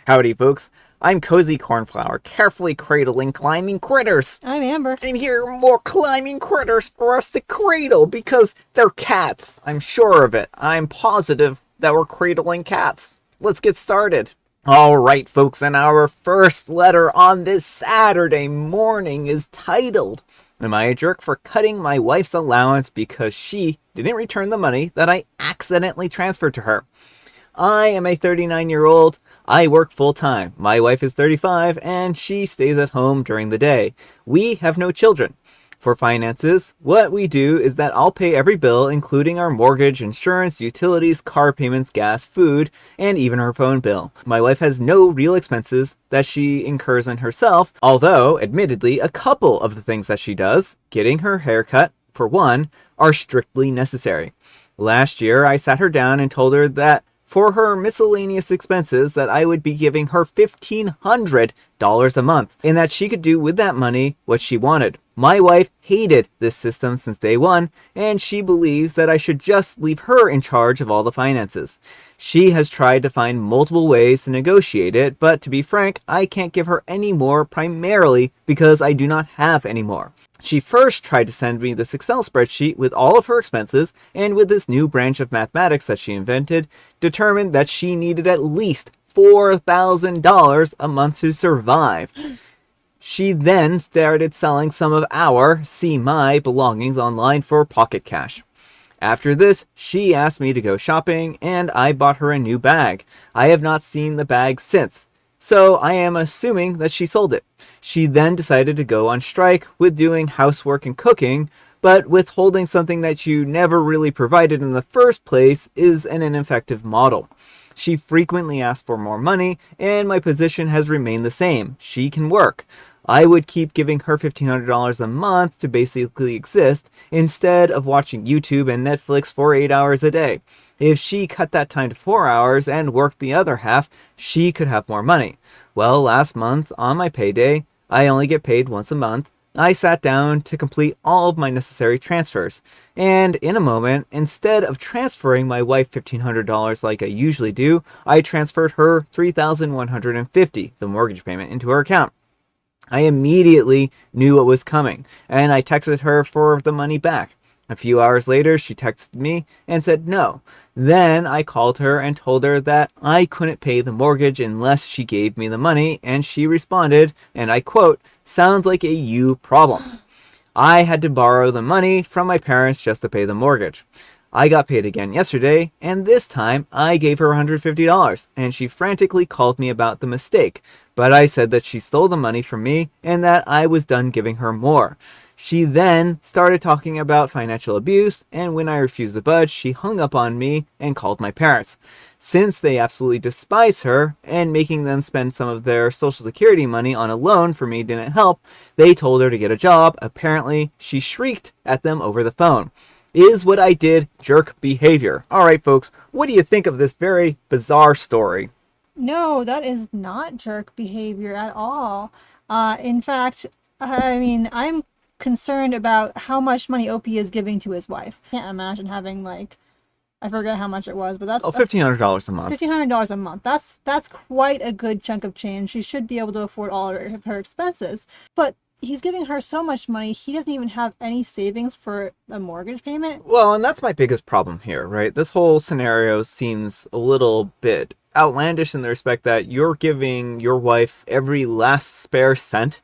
Howdy, folks. I'm Cozy Cornflower, carefully cradling climbing critters. I'm Amber. And here are more climbing critters for us to cradle because they're cats. I'm sure of it. I'm positive that we're cradling cats. Let's get started. Alright, folks, and our first letter on this Saturday morning is titled, Am I a jerk for cutting my wife's allowance because she didn't return the money that I accidentally transferred to her? I am a 39-year-old. I work full-time. My wife is 35, and she stays at home during the day. We have no children. For finances, what we do is that I'll pay every bill, including our mortgage, insurance, utilities, car payments, gas, food, and even her phone bill. My wife has no real expenses that she incurs on herself, although, admittedly, a couple of the things that she does, getting her hair cut, for one, are strictly necessary. Last year, I sat her down and told her that for her miscellaneous expenses that I would be giving her $1,500 a month, and that she could do with that money what she wanted. My wife hated this system since day one, and she believes that I should just leave her in charge of all the finances. She has tried to find multiple ways to negotiate it, but to be frank, I can't give her any more primarily because I do not have any more. She first tried to send me this Excel spreadsheet with all of her expenses, and with this new branch of mathematics that she invented, determined that she needed at least $4,000 a month to survive. She then started selling some of our, my belongings online for pocket cash. After this, she asked me to go shopping, and I bought her a new bag. I have not seen the bag since, so I am assuming that she sold it. She then decided to go on strike with doing housework and cooking, but withholding something that you never really provided in the first place is an ineffective model. She frequently asks for more money, and my position has remained the same. She can work. I would keep giving her $1,500 a month to basically exist, instead of watching YouTube and Netflix for 8 hours a day. If she cut that time to 4 hours and worked the other half, she could have more money. Well, last month, on my payday, I only get paid once a month, I sat down to complete all of my necessary transfers. And in a moment, instead of transferring my wife $1,500 like I usually do, I transferred her $3,150, the mortgage payment, into her account. I immediately knew what was coming, and I texted her for the money back. A few hours later, she texted me and said no. Then I called her and told her that I couldn't pay the mortgage unless she gave me the money, and she responded, and I quote, "Sounds like a you problem." I had to borrow the money from my parents just to pay the mortgage. I got paid again yesterday, and this time I gave her $150, and she frantically called me about the mistake, but I said that she stole the money from me and that I was done giving her more. She then started talking about financial abuse, and when I refused to budge, she hung up on me and called my parents. Since they absolutely despise her, and making them spend some of their Social Security money on a loan for me didn't help, they told her to get a job. Apparently, she shrieked at them over the phone. Is what I did jerk behavior? Alright, folks, what do you think of this very bizarre story? No, that is not jerk behavior at all. In fact, I'm concerned about how much money Opie is giving to his wife. Can't imagine having I forget how much it was, but that's $1,500 a month. $1,500 a month. That's quite a good chunk of change. She should be able to afford all of her expenses. But he's giving her so much money, he doesn't even have any savings for a mortgage payment. Well, and that's my biggest problem here, right? This whole scenario seems a little bit outlandish in the respect that you're giving your wife every last spare cent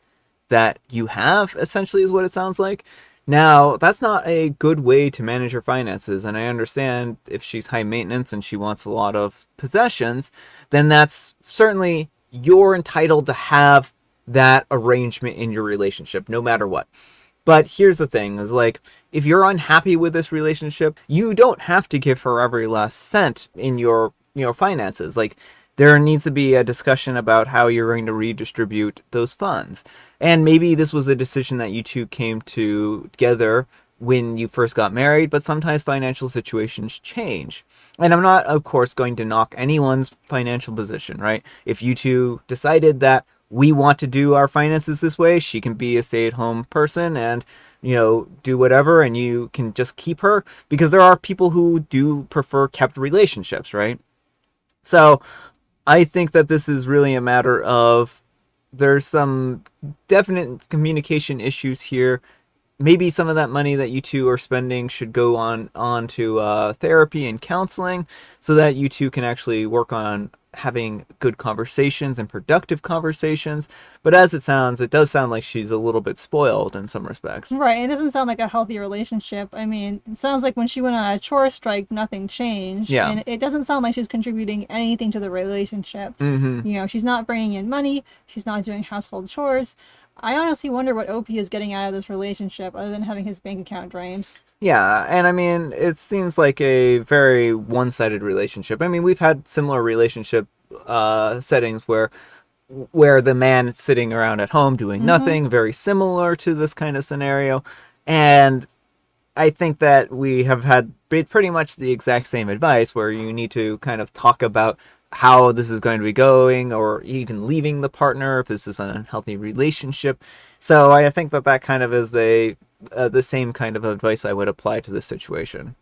that you have, essentially, is what it sounds like. Now, that's not a good way to manage your finances, and I understand if she's high maintenance and she wants a lot of possessions, then that's certainly, you're entitled to have that arrangement in your relationship, no matter what. But here's the thing, is if you're unhappy with this relationship, you don't have to give her every last cent in your finances. There needs to be a discussion about how you're going to redistribute those funds. And maybe this was a decision that you two came together when you first got married, but sometimes financial situations change. And I'm not, of course, going to knock anyone's financial position, right? If you two decided that we want to do our finances this way, she can be a stay-at-home person and, do whatever, and you can just keep her, because there are people who do prefer kept relationships, right? So I think that this is really a matter of there's some definite communication issues here. Maybe some of that money that you two are spending should go on to therapy and counseling so that you two can actually work on having good conversations and productive conversations. But as it sounds, it does sound like she's a little bit spoiled in some respects. Right. It doesn't sound like a healthy relationship. I mean, it sounds like when she went on a chore strike, nothing changed. Yeah. And it doesn't sound like she's contributing anything to the relationship. Mm-hmm. You know, she's not bringing in money. She's not doing household chores. I honestly wonder what OP is getting out of this relationship other than having his bank account drained. Yeah, and I mean, it seems like a very one-sided relationship. I mean, we've had similar relationship settings where the man is sitting around at home doing nothing, very similar to this kind of scenario. And I think that we have had pretty much the exact same advice where you need to kind of talk about how this is going to be going or even leaving the partner if this is an unhealthy relationship. So I think that that kind of is the same kind of advice I would apply to this situation.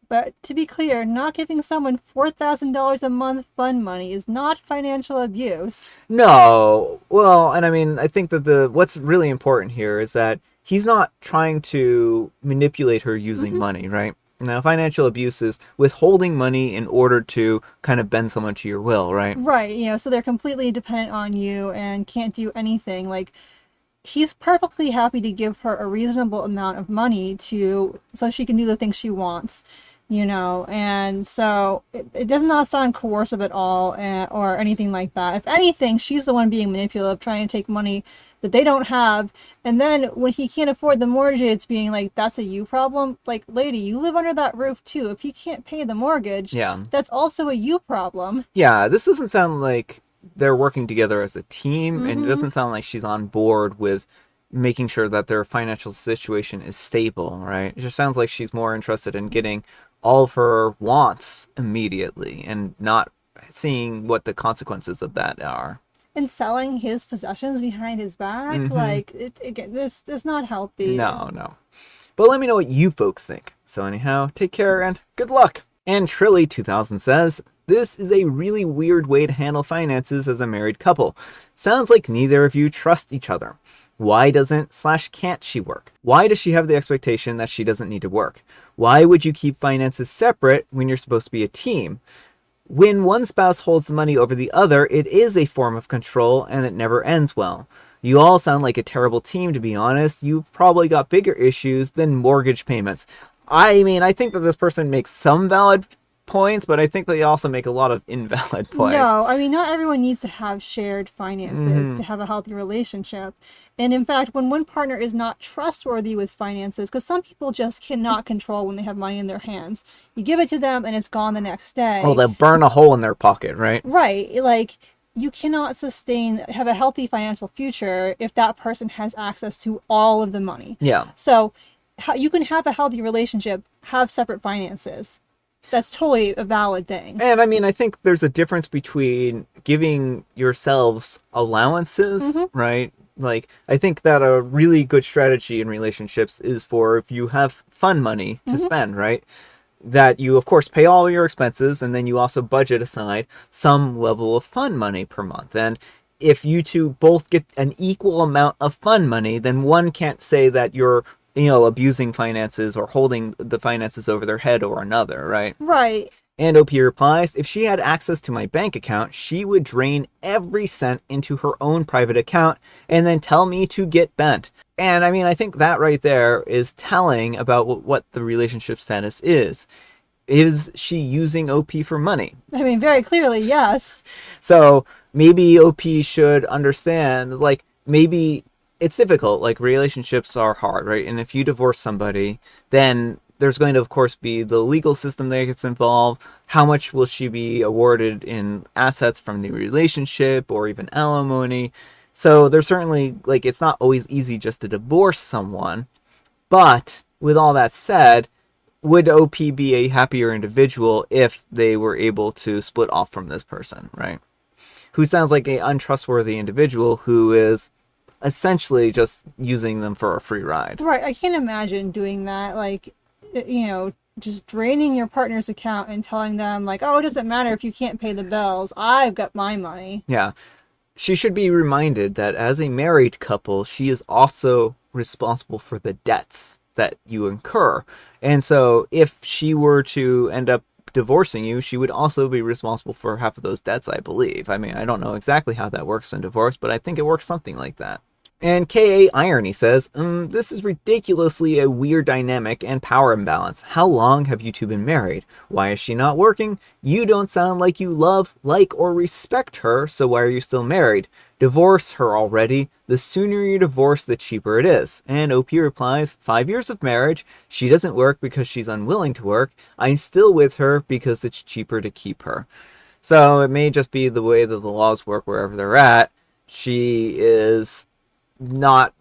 But to be clear, not giving someone $4,000 a month fund money is not financial abuse. No, well, and I mean, I think that what's really important here is that he's not trying to manipulate her using money, right? Now, financial abuse is withholding money in order to kind of bend someone to your will, right? Right, you know, so they're completely dependent on you and can't do anything. Like, he's perfectly happy to give her a reasonable amount of money so she can do the things she wants, you know, and so it does not sound coercive at all or anything like that. If anything, she's the one being manipulative, trying to take money that they don't have, and then when he can't afford the mortgage, it's being like, that's a you problem. Like, lady, you live under that roof too. If he can't pay the mortgage, that's also a you problem. Yeah, this doesn't sound like they're working together as a team, and it doesn't sound like she's on board with making sure that their financial situation is stable, right? It just sounds like she's more interested in getting all of her wants immediately and not seeing what the consequences of that are. And selling his possessions behind his back, like, this is not healthy. No. But let me know what you folks think. So anyhow, take care and good luck. And Trilly2000 says, this is a really weird way to handle finances as a married couple. Sounds like neither of you trust each other. Why doesn't/can't she work? Why does she have the expectation that she doesn't need to work? Why would you keep finances separate when you're supposed to be a team? When one spouse holds the money over the other, it is a form of control and it never ends well. You all sound like a terrible team, to be honest. You've probably got bigger issues than mortgage payments. I mean, I think that this person makes some valid points, but I think they also make a lot of invalid points. No, I mean, not everyone needs to have shared finances to have a healthy relationship. And in fact, when one partner is not trustworthy with finances, because some people just cannot control when they have money in their hands, you give it to them and it's gone the next day. Oh, they'll burn a hole in their pocket, right? Right. Like, you cannot have a healthy financial future if that person has access to all of the money. Yeah. So you can have a healthy relationship, have separate finances. That's totally a valid thing. And I mean, I think there's a difference between giving yourselves allowances, right? Like, I think that a really good strategy in relationships is for if you have fun money to spend, right? That you, of course, pay all your expenses and then you also budget aside some level of fun money per month. And if you two both get an equal amount of fun money, then one can't say that you're abusing finances or holding the finances over their head or another, right? Right. And OP replies, if she had access to my bank account, she would drain every cent into her own private account and then tell me to get bent. And I mean, I think that right there is telling about what the relationship status is. Is she using OP for money? I mean, very clearly, yes. So maybe OP should understand, like, maybe it's difficult. Like, relationships are hard, right? And if you divorce somebody, then there's going to, of course, be the legal system that gets involved. How much will she be awarded in assets from the relationship or even alimony? So there's certainly, like, it's not always easy just to divorce someone. But with all that said, would OP be a happier individual if they were able to split off from this person, right? Who sounds like an untrustworthy individual who is essentially just using them for a free ride. Right. I can't imagine doing that. Like, just draining your partner's account and telling them like, oh, it doesn't matter if you can't pay the bills. I've got my money. Yeah. She should be reminded that as a married couple, she is also responsible for the debts that you incur. And so if she were to end up divorcing you, she would also be responsible for half of those debts, I believe. I mean, I don't know exactly how that works in divorce, but I think it works something like that. And K.A. Irony says, this is ridiculously a weird dynamic and power imbalance. How long have you two been married? Why is she not working? You don't sound like you love, like, or respect her, so why are you still married? Divorce her already. The sooner you divorce, the cheaper it is. And OP replies, 5 years of marriage. She doesn't work because she's unwilling to work. I'm still with her because it's cheaper to keep her. So it may just be the way that the laws work wherever they're at. She is not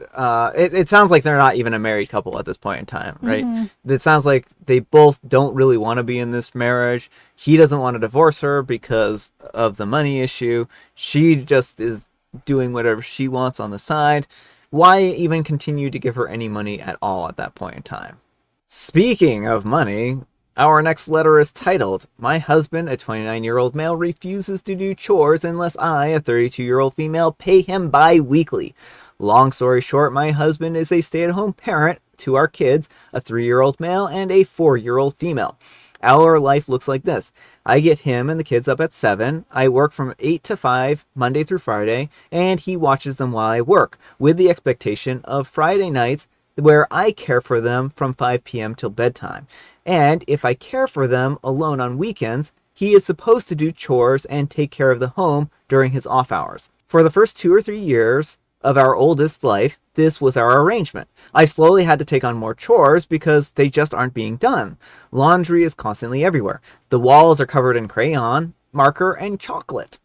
it sounds like they're not even a married couple at this point in time, right? It sounds like they both don't really want to be in this marriage. He doesn't want to divorce her because of the money issue. She just is doing whatever she wants on the side. Why even continue to give her any money at all at that point in time? Speaking of money, our next letter is titled, My husband, a 29-year-old male, refuses to do chores unless I, a 32-year-old female, pay him bi-weekly. Long story short, my husband is a stay-at-home parent to our kids, a 3-year-old male and a 4-year-old female. Our life looks like this. I get him and the kids up at 7. I work from 8 to 5, Monday through Friday, and he watches them while I work, with the expectation of Friday nights where I care for them from 5 p.m. till bedtime. And if I care for them alone on weekends, he is supposed to do chores and take care of the home during his off hours. For the first 2 or 3 years of our oldest life, this was our arrangement. I slowly had to take on more chores because they just aren't being done. Laundry is constantly everywhere. The walls are covered in crayon, marker, and chocolate.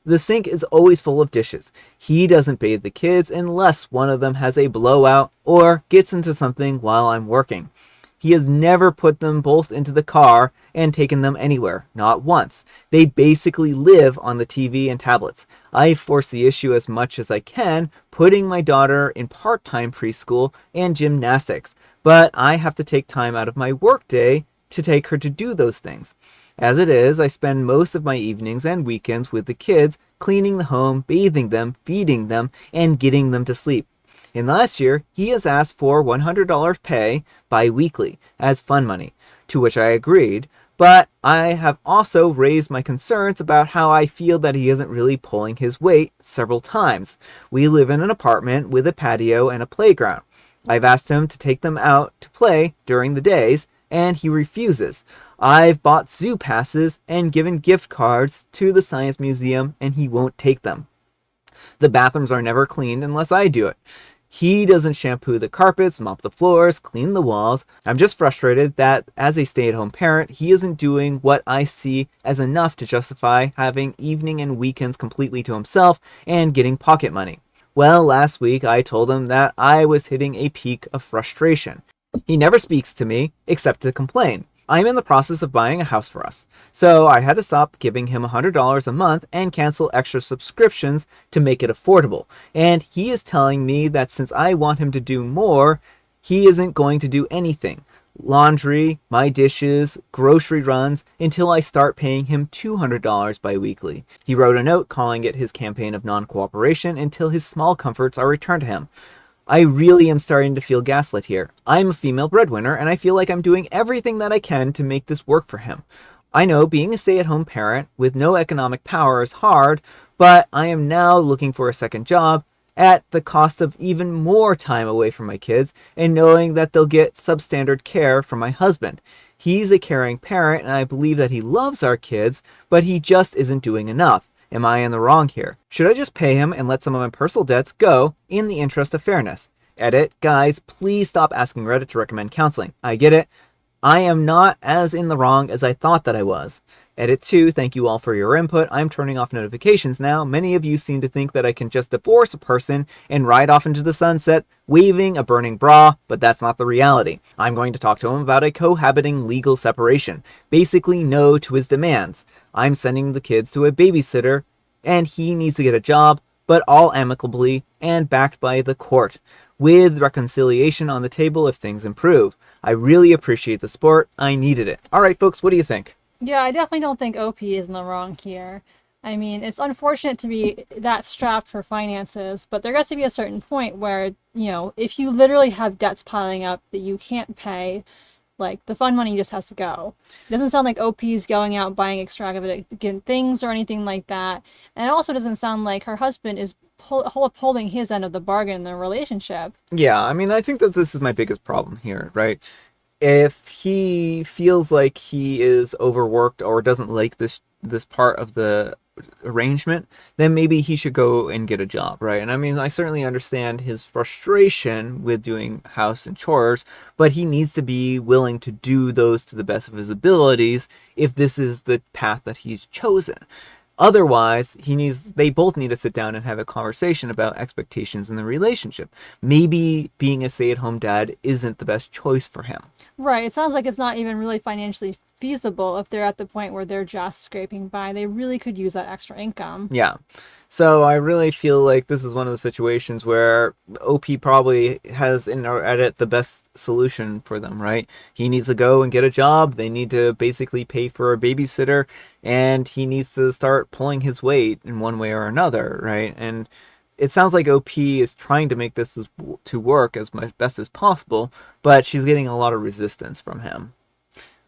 The sink is always full of dishes. He doesn't bathe the kids unless one of them has a blowout or gets into something while I'm working. He has never put them both into the car and taken them anywhere, not once. They basically live on the TV and tablets. I force the issue as much as I can, putting my daughter in part-time preschool and gymnastics, but I have to take time out of my workday to take her to do those things. As it is, I spend most of my evenings and weekends with the kids, cleaning the home, bathing them, feeding them, and getting them to sleep. In the last year, he has asked for $100 pay bi-weekly as fun money, to which I agreed, but I have also raised my concerns about how I feel that he isn't really pulling his weight several times. We live in an apartment with a patio and a playground. I've asked him to take them out to play during the days, and he refuses. I've bought zoo passes and given gift cards to the science museum, and he won't take them. The bathrooms are never cleaned unless I do it. He doesn't shampoo the carpets, mop the floors, clean the walls. I'm just frustrated that as a stay-at-home parent, he isn't doing what I see as enough to justify having evening and weekends completely to himself and getting pocket money. Well, last week I told him that I was hitting a peak of frustration. He never speaks to me except to complain. I'm in the process of buying a house for us, so I had to stop giving him $100 a month and cancel extra subscriptions to make it affordable. And he is telling me that since I want him to do more, he isn't going to do anything. Laundry, my dishes, grocery runs, until I start paying him $200 bi-weekly. He wrote a note calling it his campaign of non-cooperation until his small comforts are returned to him. I really am starting to feel gaslit here. I'm a female breadwinner, and I feel like I'm doing everything that I can to make this work for him. I know being a stay-at-home parent with no economic power is hard, but I am now looking for a second job at the cost of even more time away from my kids and knowing that they'll get substandard care from my husband. He's a caring parent, and I believe that he loves our kids, but he just isn't doing enough. Am I in the wrong here? Should I just pay him and let some of my personal debts go in the interest of fairness? Edit, guys, please stop asking Reddit to recommend counseling. I get it. I am not as in the wrong as I thought that I was. Edit 2, thank you all for your input. I'm turning off notifications now. Many of you seem to think that I can just divorce a person and ride off into the sunset, waving a burning bra, but that's not the reality. I'm going to talk to him about a cohabiting legal separation. Basically, no to his demands. I'm sending the kids to a babysitter, and he needs to get a job, but all amicably and backed by the court, with reconciliation on the table if things improve. I really appreciate the support. I needed it. All right, folks, what do you think? Yeah, I definitely don't think OP is in the wrong here. I mean, it's unfortunate to be that strapped for finances, but there has to be a certain point where, if you literally have debts piling up that you can't pay, like the fund money just has to go. It doesn't sound like OP's going out buying extravagant things or anything like that. And it also doesn't sound like her husband is upholding his end of the bargain in the relationship. Yeah, I mean, I think that this is my biggest problem here, right? If he feels like he is overworked or doesn't like this part of the arrangement, then maybe he should go and get a job, right? And I mean, I certainly understand his frustration with doing house and chores, but he needs to be willing to do those to the best of his abilities if this is the path that he's chosen. Otherwise, they both need to sit down and have a conversation about expectations in the relationship. Maybe being a stay-at-home dad isn't the best choice for him. Right. It sounds like it's not even really financially feasible if they're at the point where they're just scraping by. They really could use that extra income. Yeah. So I really feel like this is one of the situations where OP probably has in our edit the best solution for them, right? He needs to go and get a job. They need to basically pay for a babysitter, and he needs to start pulling his weight in one way or another, right? And it sounds like OP is trying to make this to work as much best as possible, but she's getting a lot of resistance from him.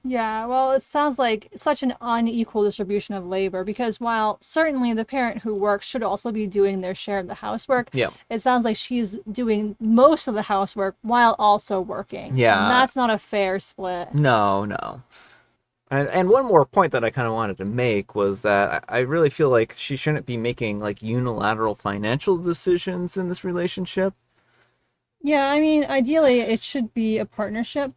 Yeah, well, it sounds like such an unequal distribution of labor because while certainly the parent who works should also be doing their share of the housework, Yeah. it sounds like she's doing most of the housework while also working. Yeah. And that's not a fair split. No. And one more point that I kind of wanted to make was that I really feel like she shouldn't be making like unilateral financial decisions in this relationship. Yeah, I mean, ideally it should be a partnership,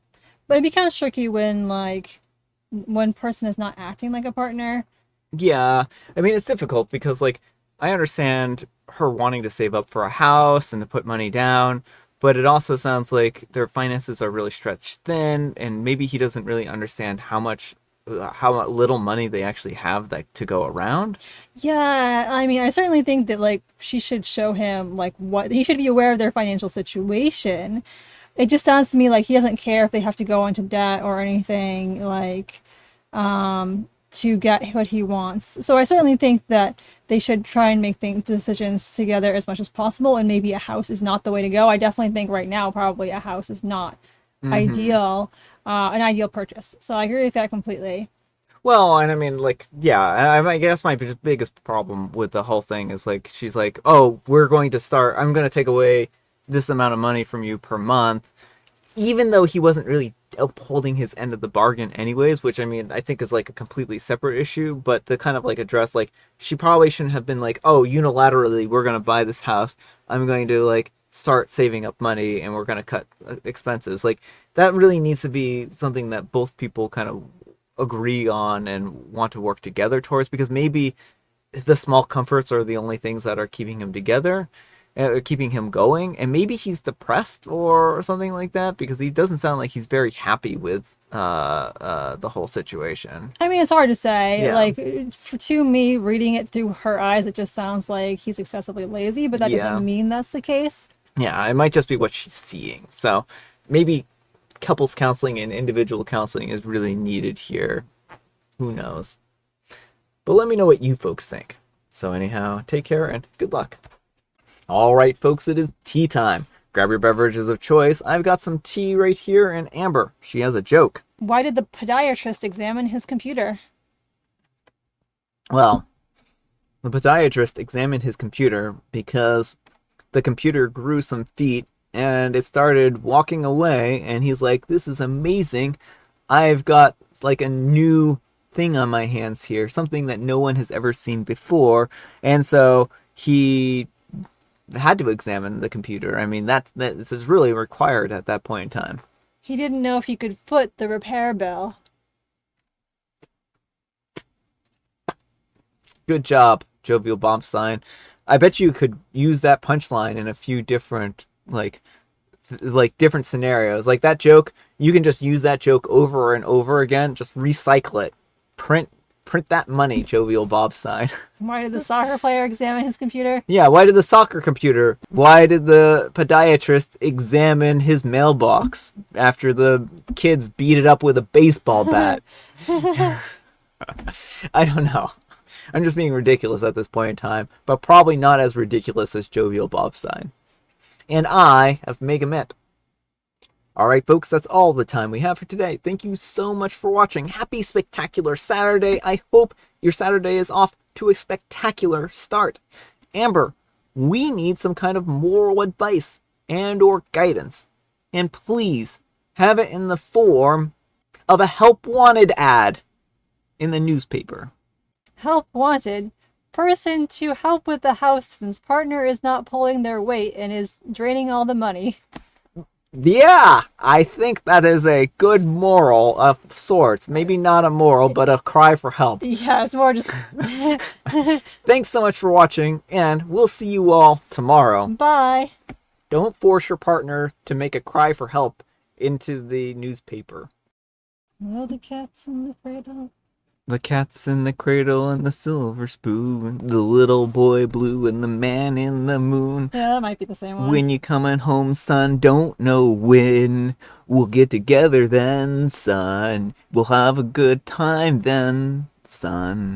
but it becomes tricky when like one person is not acting like a partner. Yeah, I mean, it's difficult because like I understand her wanting to save up for a house and to put money down, but it also sounds like their finances are really stretched thin, and maybe he doesn't really understand how little money they actually have that to go around. Yeah, I mean, I certainly think that like she should show him like what he should be aware of their financial situation. It just sounds to me like he doesn't care if they have to go into debt or anything like to get what he wants. So I certainly think that they should try and make decisions together as much as possible, and maybe a house is not the way to go. I definitely think right now probably a house is not ideal, an ideal purchase. So I agree with that completely. Well, and I mean, like, yeah, I guess my biggest problem with the whole thing is like, she's like, oh, I'm going to take away this amount of money from you per month, even though he wasn't really upholding his end of the bargain anyways, which I mean, I think is like a completely separate issue, but to kind of like address, like, she probably shouldn't have been like, oh, unilaterally, we're going to buy this house. I'm going to like start saving up money and we're going to cut expenses. Like, that really needs to be something that both people kind of agree on and want to work together towards, because maybe the small comforts are the only things that are keeping him together, keeping him going, and maybe he's depressed or something like that, because he doesn't sound like he's very happy with the whole situation. I mean, it's hard to say. Yeah. Like, to me, reading it through her eyes, it just sounds like he's excessively lazy, but that Yeah. doesn't mean that's the case. Yeah, it might just be what she's seeing. So maybe couples counseling and individual counseling is really needed here. Who knows? But let me know what you folks think. So anyhow, take care and good luck. All right, folks, it is tea time. Grab your beverages of choice. I've got some tea right here, and Amber, she has a joke. Why did the podiatrist examine his computer? Well, the podiatrist examined his computer because the computer grew some feet and it started walking away, and he's like, this is amazing. I've got like a new thing on my hands here, something that no one has ever seen before. And so he had to examine the computer. I mean, this is really required at that point in time. He didn't know if he could foot the repair bill. Good job, Jovial Bombstein. I bet you could use that punchline in a few different different scenarios. Like that joke, you can just use that joke over and over again. Just recycle it. Print Print that money, Jovial Bob sign. Why did the soccer player examine his computer? Yeah, why did the soccer computer? Why did the podiatrist examine his mailbox after the kids beat it up with a baseball bat? I don't know. I'm just being ridiculous at this point in time, but probably not as ridiculous as Jovial Bobstein. And I have Mega Mint. Alright folks, that's all the time we have for today. Thank you so much for watching. Happy Spectacular Saturday. I hope your Saturday is off to a spectacular start. Amber, we need some kind of moral advice and or guidance. And please, have it in the form of a help wanted ad in the newspaper. Help wanted. Person to help with the house since partner is not pulling their weight and is draining all the money. Yeah, I think that is a good moral of sorts. Maybe not a moral, but a cry for help. Yeah, it's more just... Thanks so much for watching, and we'll see you all tomorrow. Bye. Don't force your partner to make a cry for help into the newspaper. Well, the cat's in the cradle. The cat's in the cradle and the silver spoon, the little boy blue and the man in the moon. Yeah, that might be the same one. When you coming home, son, don't know when. We'll get together then, son. We'll have a good time then, son.